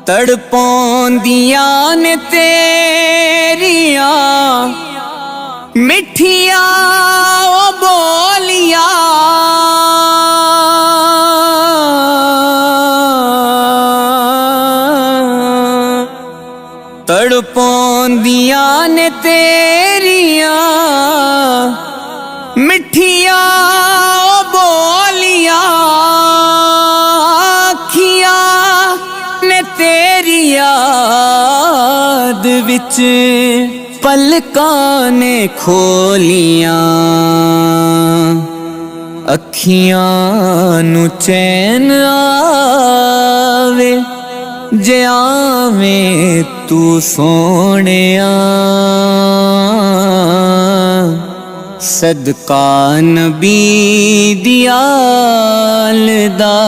तड़पौंदियां ने तेरिया मिठिया ओ बोलिया, तड़पौंदियां ने तेरिया मिठिया ओ बोलिया, अखिया ने तेरी याद विच पलकां ने खोलियां, अखियां नू चैन आवे जे आवें तू सोहणिया, सदका नबी दी आल दा।